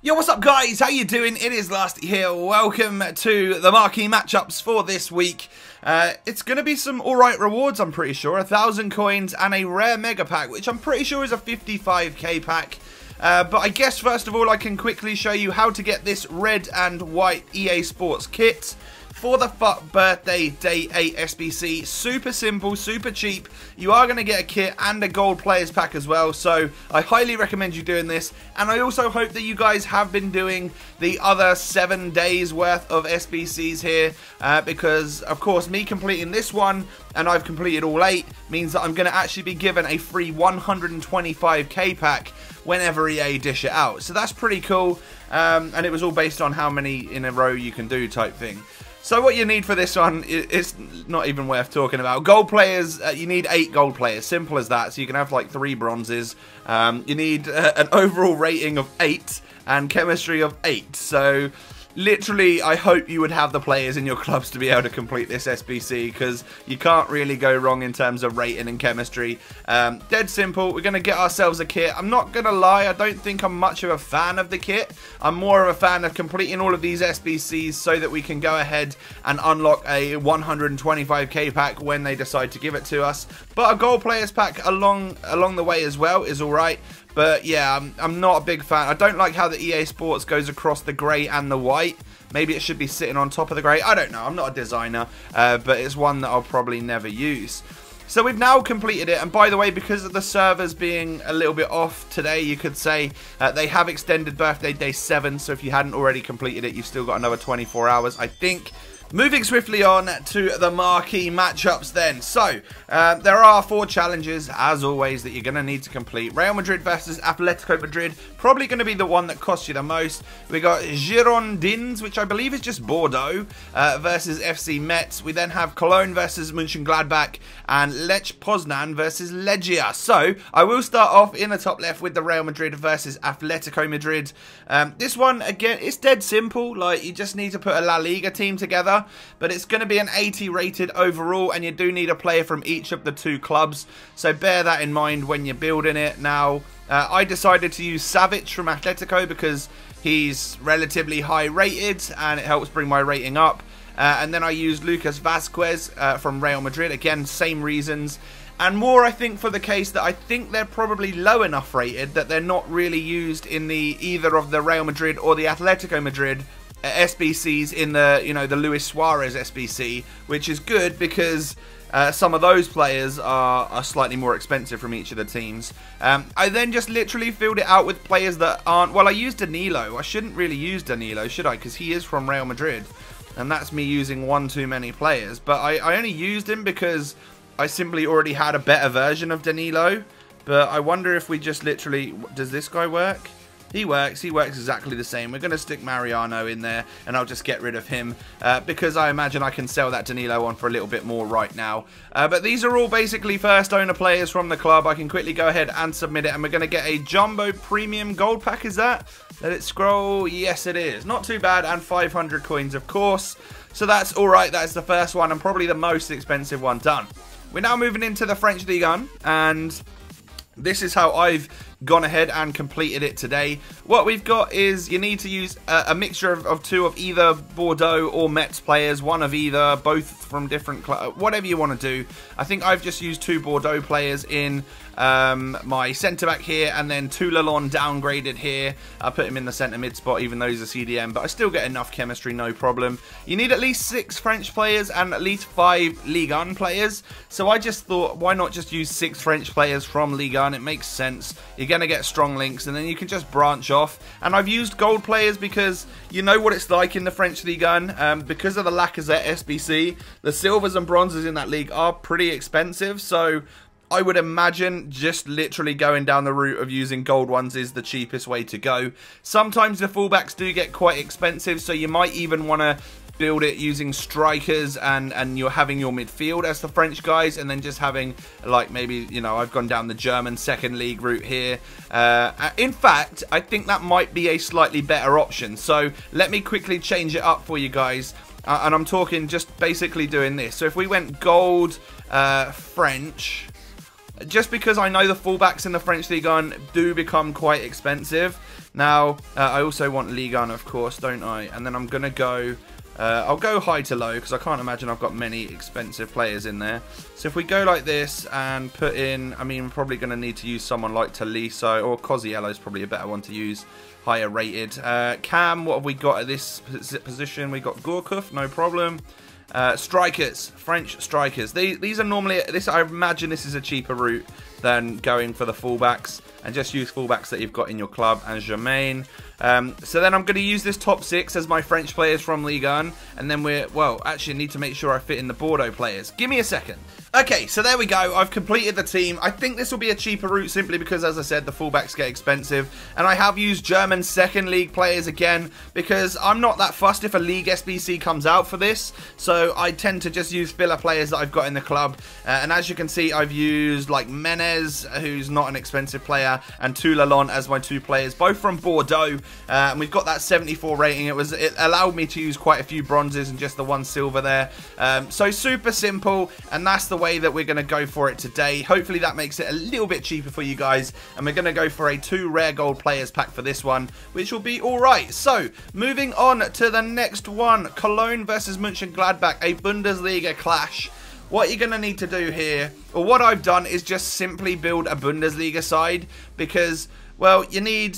Yo, what's up guys? How you doing? It is Lasty here. Welcome to the marquee matchups for this week. It's going to be some alright rewards, I'm pretty sure. 1,000 coins and a rare mega pack, which I'm pretty sure is a 55k pack. But I guess first of all I can quickly show you how to get this red and white EA Sports kit for the FUT Birthday Day 8 SBC. Super simple, super cheap. You are going to get a kit and a gold players pack as well, so I highly recommend you doing this. And I also hope that you guys have been doing the other 7 days worth of SBCs here, because of course me completing this one and I've completed all 8 means that I'm going to actually be given a free 125k pack whenever EA dish it out. So that's pretty cool, and it was all based on how many in a row you can do type thing. So what you need for this one is not even worth talking about. Gold players, you need 8 gold players. Simple as that. So you can have like 3 bronzes. You need an overall rating of 8 and chemistry of 8. So literally, I hope you would have the players in your clubs to be able to complete this SBC, because you can't really go wrong in terms of rating and chemistry. Dead simple. We're going to get ourselves a kit. I'm not going to lie, I don't think I'm much of a fan of the kit. I'm more of a fan of completing all of these SBCs so that we can go ahead and unlock a 125k pack when they decide to give it to us. But a gold players pack along the way as well is alright. But yeah, I'm not a big fan. I don't like how the EA Sports goes across the grey and the white. Maybe it should be sitting on top of the grey. I don't know. I'm not a designer, but it's one that I'll probably never use. So we've now completed it, and by the way, because of the servers being a little bit off today, you could say they have extended birthday day 7, so if you hadn't already completed it, you've still got another 24 hours, I think. Moving swiftly on to the marquee matchups then. So, there are 4 challenges, as always, that you're going to need to complete. Real Madrid versus Atletico Madrid, probably going to be the one that costs you the most. We got Girondins, which I believe is just Bordeaux, versus FC Metz. We then have Cologne versus Mönchengladbach, and Lech Poznan versus Legia. So, I will start off in the top left with the Real Madrid versus Atletico Madrid. This one, again, it's dead simple. Like, you just need to put a La Liga team together. But it's going to be an 80 rated overall, and you do need a player from each of the 2 clubs, so bear that in mind when you're building it. Now, I decided to use Savic from Atletico because he's relatively high rated and it helps bring my rating up. And then I used Lucas Vazquez from Real Madrid, again same reasons, and more I think for the case that I think they're probably low enough rated that they're not really used in the either of the Real Madrid or the Atletico Madrid SBCs in the, you know, the Luis Suarez SBC, which is good because some of those players are slightly more expensive from each of the teams. I then just literally filled it out with players that aren't, well, I used Danilo. I shouldn't really use Danilo, should I? Because he is from Real Madrid, and that's me using one too many players. But I only used him because I simply already had a better version of Danilo. But I wonder if we just literally, does this guy work? He works exactly the same. We're going to stick Mariano in there, and I'll just get rid of him because I imagine I can sell that Danilo on for a little bit more right now. But these are all basically first owner players from the club. I can quickly go ahead and submit it, and we're going to get a Jumbo Premium Gold Pack, is that? Let it scroll. Yes, it is. Not too bad, and 500 coins, of course. So that's alright. That's the first one, and probably the most expensive one done. We're now moving into the French Ligue 1, and this is how I've gone ahead and completed it today. What we've got is you need to use a mixture of 2 of either Bordeaux or Metz players, one of either, both from different clubs, whatever you want to do. I think I've just used 2 Bordeaux players in my centre back here, and then 2 Lalonde downgraded here. I put him in the centre mid spot even though he's a CDM, but I still get enough chemistry, no problem. You need at least 6 French players and at least 5 Ligue 1 players, so I just thought, why not just use 6 French players from Ligue 1? It makes sense. You're going to get strong links, and then you can just branch off. And I've used gold players because you know what it's like in the French Ligue 1. Because of the Lacazette SBC, the silvers and bronzes in that league are pretty expensive, so I would imagine just literally going down the route of using gold ones is the cheapest way to go. Sometimes the fullbacks do get quite expensive, so you might even want to build it using strikers, and you're having your midfield as the French guys, and then just having, like, maybe, you know, I've gone down the German second league route here. In fact, I think that might be a slightly better option, so let me quickly change it up for you guys. And I'm talking just basically doing this. So if we went gold French, just because I know the fullbacks in the French Ligue 1 do become quite expensive, Now, I also want Ligue 1, of course, don't I? And then I'm going to go... I'll go high to low because I can't imagine I've got many expensive players in there. So if we go like this and put in, I mean, we're probably going to need to use someone like Tolisso, or Cosiello is probably a better one to use, higher rated. Cam, what have we got at this position? We got Gourcuff, no problem. Strikers, French strikers. These are normally, I imagine this is a cheaper route than going for the fullbacks, and just use fullbacks that you've got in your club, and Germain. So then I'm going to use this top 6 as my French players from Ligue 1, and then actually need to make sure I fit in the Bordeaux players. Give me a second. Okay, so there we go. I've completed the team. I think this will be a cheaper route simply because, as I said, the fullbacks get expensive. And I have used German second league players again because I'm not that fussed if a league SBC comes out for this. So I tend to just use filler players that I've got in the club. And as you can see, I've used like Menez, who's not an expensive player, and Toulalon as my 2 players, both from Bordeaux. And we've got that 74 rating. It allowed me to use quite a few bronzes and just the 1 silver there. So super simple, and that's the way that we're going to go for it today. Hopefully that makes it a little bit cheaper for you guys, and we're going to go for a 2 rare gold players pack for this one, which will be alright. So moving on to the next one, Cologne versus Mönchengladbach, a Bundesliga clash. What you're going to need to do here, or what I've done, is just simply build a Bundesliga side, because, well, you need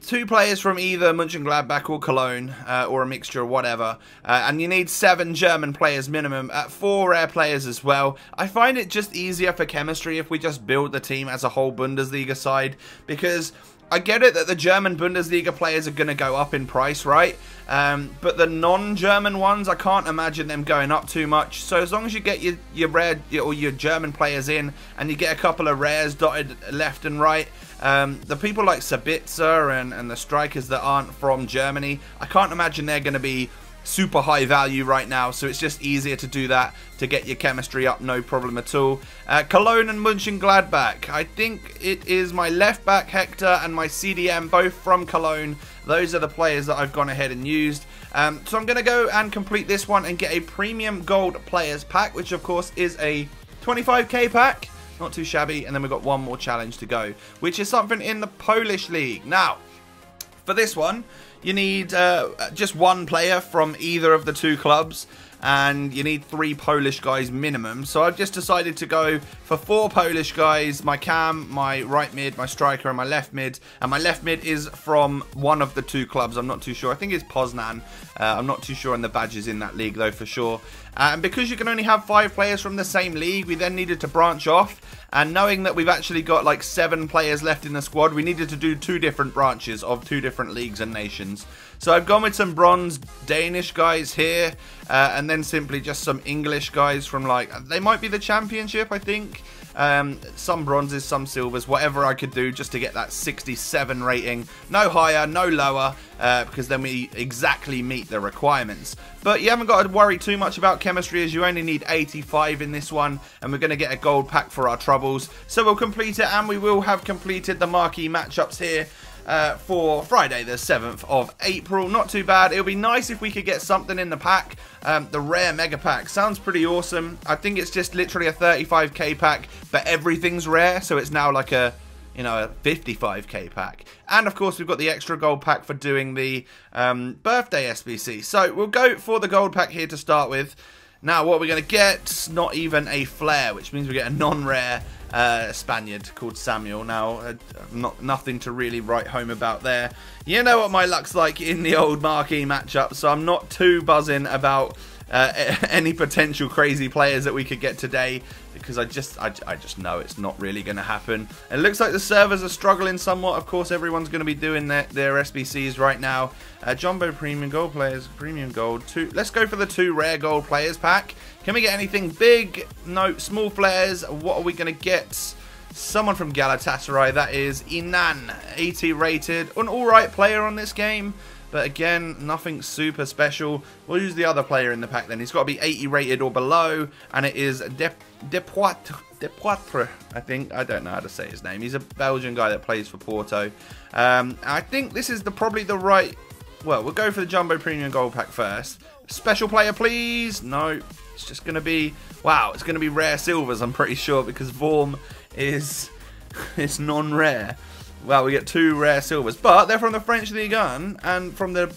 2 players from either Mönchengladbach or Cologne, or a mixture or whatever, and you need 7 German players minimum, 4 rare players as well. I find it just easier for chemistry if we just build the team as a whole Bundesliga side, because I get it that the German Bundesliga players are going to go up in price, right? But the non-German ones, I can't imagine them going up too much. So as long as you get your rare or your German players in, and you get a couple of rares dotted left and right, the people like Sabitzer and the strikers that aren't from Germany, I can't imagine they're going to be super high value right now, so it's just easier to do that to get your chemistry up, no problem at all. Cologne and Mönchengladbach, I think it is my left back Hector and my CDM, both from Cologne. Those are the players that I've gone ahead and used. So I'm going to go and complete this one and get a premium gold players pack, which of course is a 25k pack, not too shabby. And then we've got one more challenge to go, which is something in the Polish league. Now, for this one, you need just 1 player from either of the 2 clubs, and you need 3 Polish guys minimum. So I've just decided to go for 4 Polish guys, my cam, my right mid, my striker, and my left mid. And my left mid is from one of the 2 clubs. I'm not too sure. I think it's Poznan. I'm not too sure on the badges in that league though, for sure. And because you can only have 5 players from the same league, we then needed to branch off. And knowing that we've actually got like 7 players left in the squad, we needed to do 2 different branches of 2 different leagues and nations. So I've gone with some bronze Danish guys here, and then simply just some English guys from, like, they might be the championship, I think. Some bronzes, some silvers, whatever I could do just to get that 67 rating. No higher, no lower, because then we exactly meet the requirements. But you haven't got to worry too much about chemistry, as you only need 85 in this one, and we're going to get a gold pack for our troubles. So we'll complete it, and we will have completed the marquee matchups here for Friday the 7th of April. Not too bad. It would be nice if we could get something in the pack. The rare mega pack sounds pretty awesome. I think it's just literally a 35k pack, but everything's rare, so it's now like a, you know, a 55k pack. And of course we've got the extra gold pack for doing the birthday SBC. So we'll go for the gold pack here to start with. Now what we're going to get, not even a flare, which means we get a non-rare Spaniard called Samuel. Now, nothing to really write home about there. You know what my luck's like in the old marquee matchup, so I'm not too buzzing about any potential crazy players that we could get today, because I just know it's not really going to happen. It looks like the servers are struggling somewhat. Of course, everyone's going to be doing their SBCs right now. Jumbo premium gold players, premium gold. Let's go for the 2 rare gold players pack. Can we get anything big? No. Small flares. What are we going to get? Someone from Galatasaray. That is Inan, 80 rated. An alright player on this game, but again, nothing super special. We'll use the other player in the pack then. He's got to be 80 rated or below, and it is Depoitre, I think. I don't know how to say his name. He's a Belgian guy that plays for Porto. I think this is probably the right... Well, we'll go for the Jumbo Premium Gold Pack first. Special player, please. No, it's just going to be... Wow, it's going to be rare silvers, I'm pretty sure, because Vorm is non-rare. Well, we get 2 rare silvers, but they're from the French Ligue 1 and from the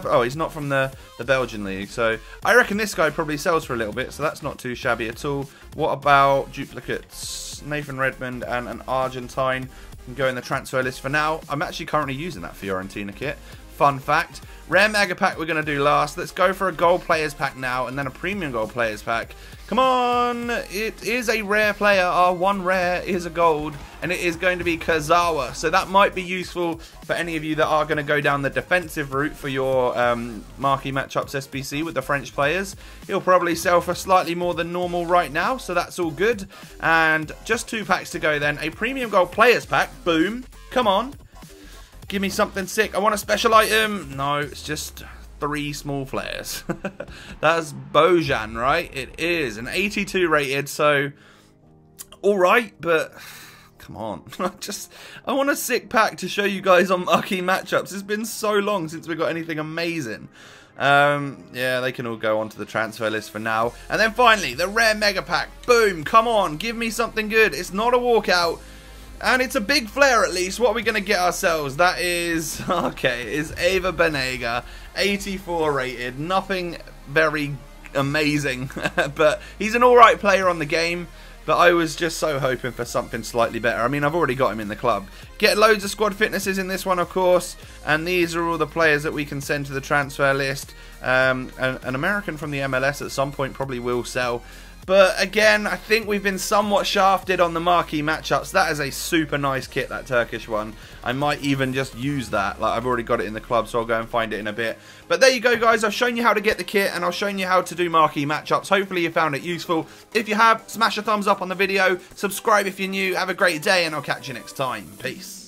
oh, he's not from the Belgian league. So I reckon this guy probably sells for a little bit, so that's not too shabby at all. What about duplicates? Nathan Redmond and an Argentine can go in the transfer list for now. I'm actually currently using that Fiorentina kit. Fun fact. Rare Mega Pack we're going to do last. Let's go for a Gold Players Pack now and then a Premium Gold Players Pack. Come on! It is a rare player. Our 1 rare is a gold and it is going to be Kazawa. So that might be useful for any of you that are going to go down the defensive route for your Marquee Matchups SBC with the French players. He'll probably sell for slightly more than normal right now, so that's all good. And just 2 packs to go then. A Premium Gold Players Pack. Boom. Come on. Give me something sick. I want a special item. No, it's just 3 small players. That's Bojan, right? It is an 82 rated, so alright, but come on. I want a sick pack to show you guys on Marquee Matchups. It's been so long since we got anything amazing. Yeah, they can all go onto the transfer list for now. And then finally, the rare mega pack. Boom, come on, give me something good. It's not a walkout. And it's a big flare at least. What are we going to get ourselves? That is, okay, is Ava Banega, 84 rated. Nothing very amazing, but he's an alright player on the game. But I was just so hoping for something slightly better. I mean, I've already got him in the club. Get loads of squad fitnesses in this one, of course. And these are all the players that we can send to the transfer list. An American from the MLS at some point probably will sell. But again, I think we've been somewhat shafted on the Marquee Matchups. That is a super nice kit, that Turkish one. I might even just use that. Like, I've already got it in the club, so I'll go and find it in a bit. But there you go, guys. I've shown you how to get the kit, and I've shown you how to do Marquee Matchups. Hopefully you found it useful. If you have, smash a thumbs up on the video. Subscribe if you're new. Have a great day, and I'll catch you next time. Peace.